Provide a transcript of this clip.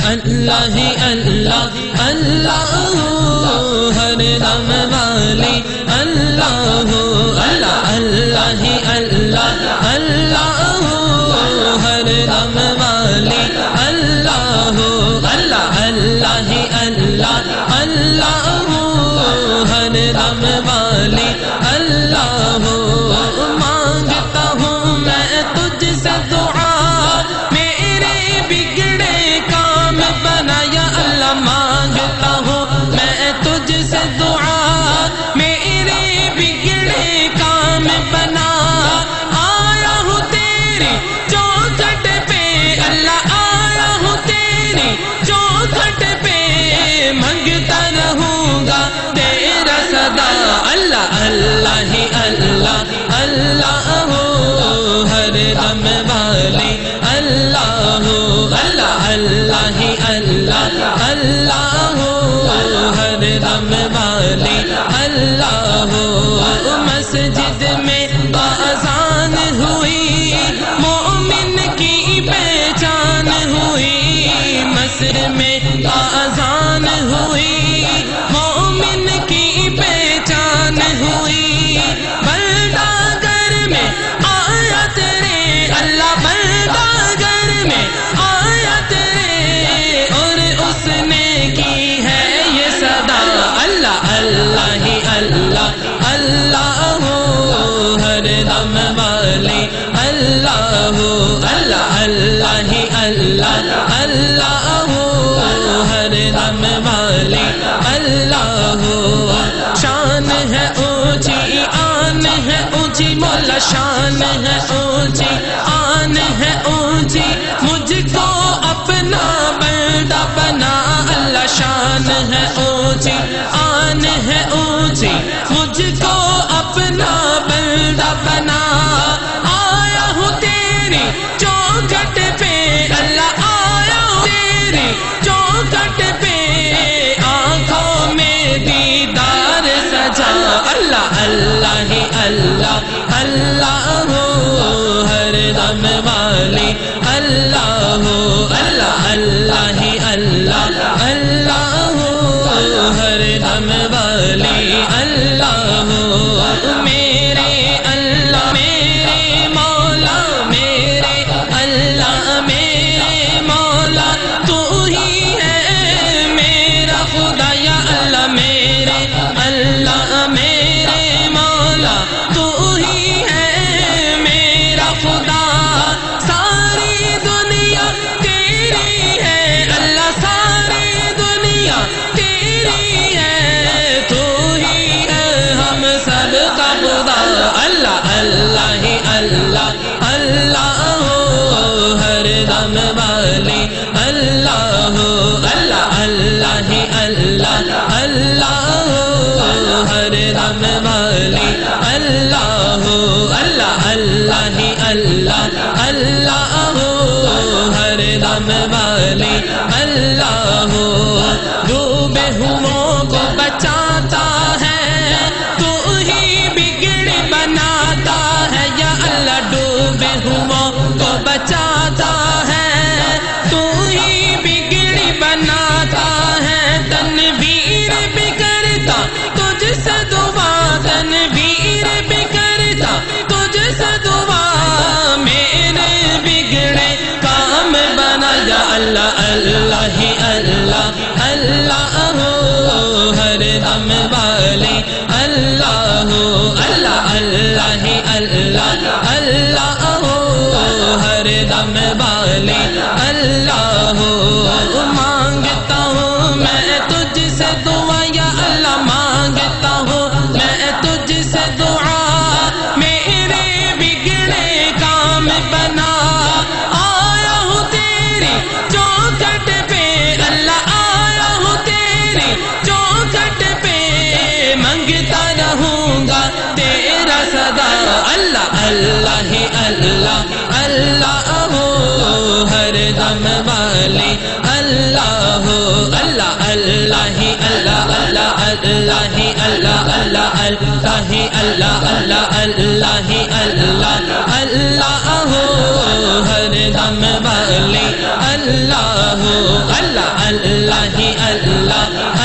اللہ ہی اللہ اللہ ہر دم والی اللہ اللہ اللہ ہی اللہ اللہ ہر دم والی اللہ اللہ اللہ ہی اللہ اللہ ہر دم والی اللہ مانگتا ہوں میں تجھ سے دعا میرے بگڑے کام بنا یا اللہ مانگتا ہوں میں تجھ سے دعا میرے بگڑے کام بنا آیا ہوں تیری چوکھٹ پہ اللہ آیا ہوں تیری چوکھٹ پہ منگتا رہوں گا تیرا صدا اللہ اللہ ہی اللہ اللہ ہر دم والی اللہ اللہ اللہ ہی اللہ اللہ ہر دم والی اللہ مسجد میں اذان ہوئی مومن کی پہچان ہوئی مسجد میں اذان ہوئی مومن کی پہچان ہوئی بندہ گھر میں آیا تیرے اللہ بندہ گھر میں آیا تیرے اور اس نے کی ہے یہ صدا اللہ اللہ ہی اللہ اللہ ہر دم والی اللہ اللہ اللہ ہی اللہ اللہ ہر دم والی اللہ شان ہے اونچی آن ہے اونچی مولا شان ہے اونچی آن ہے اونچی مجھ کو اپنا بندہ بنا اللہ شان ہے اونچی آن ہے اونچی مجھ کو اپنا بندہ بنا آیا ہوں تیری چوکھٹ پہ اللہ آیا ہوں تیری چوکھٹ پہ آنکھوں میں دیدار سجا اللہ اللہ ہی اللہ اللہ ہر دم والی اللہ اللہ اللہ ہی اللہ اللہ ہر دم والی اللہ میرے اللہ میرے مولا میرے اللہ میرے مولا تو ہی ہے میرا خدا یا اللہ میرے اللہ میرے مولا تو ہی ہے میرا خدا ساری دنیا تیری ہے اللہ ساری دنیا تیری ہے تو ہی ہے ہم سب کا خدا اللہ اللہ ہی اللہ اللہ ہر دم والی اللہ اللہ اللہ ہی اللہ اللہ ہر دم والی اللہ اللہ اللہ ہی اللہ اللہ ہر دم والی اللہ ڈوبے ہوئوں کو بچاتا ہے تو ہی بگڑ بناتا ہے یا اللہ ڈوبے ہوئوں کو بچاتا ہے تو ہی بگڑ بناتا ہے تنویر بھی کرتا تجھ سے دعا تنویر بھی کرتا تجھ سے دعا میرے بگڑے کام بنا یا اللہ اللہ ہی اللہ اللہ ہر دم والی اللہ اللہ اللہ ہی اللہ اللہ ہر دم والی اللہ مانگتا ہوں میں تجھ سے دعا یا اللہ مانگتا ہوں میں تجھ سے دعا میرے بگڑے کام بنا آیا ہوں تیری چوکھٹ پہ اللہ آیا ہوں تیری چوکھٹ پہ منگتا رہوں گا تیرا صدا اللہ اللہ ہی اللہ اللہ ہر دم والی اللہ اللہ اللہ ہی اللہ اللہ اللہ ہی اللہ اللہ اللہ ہی اللہ اللہ اللہ ہی اللہ اللہ ہر دم والی اللہ اللہ اللہ اللہ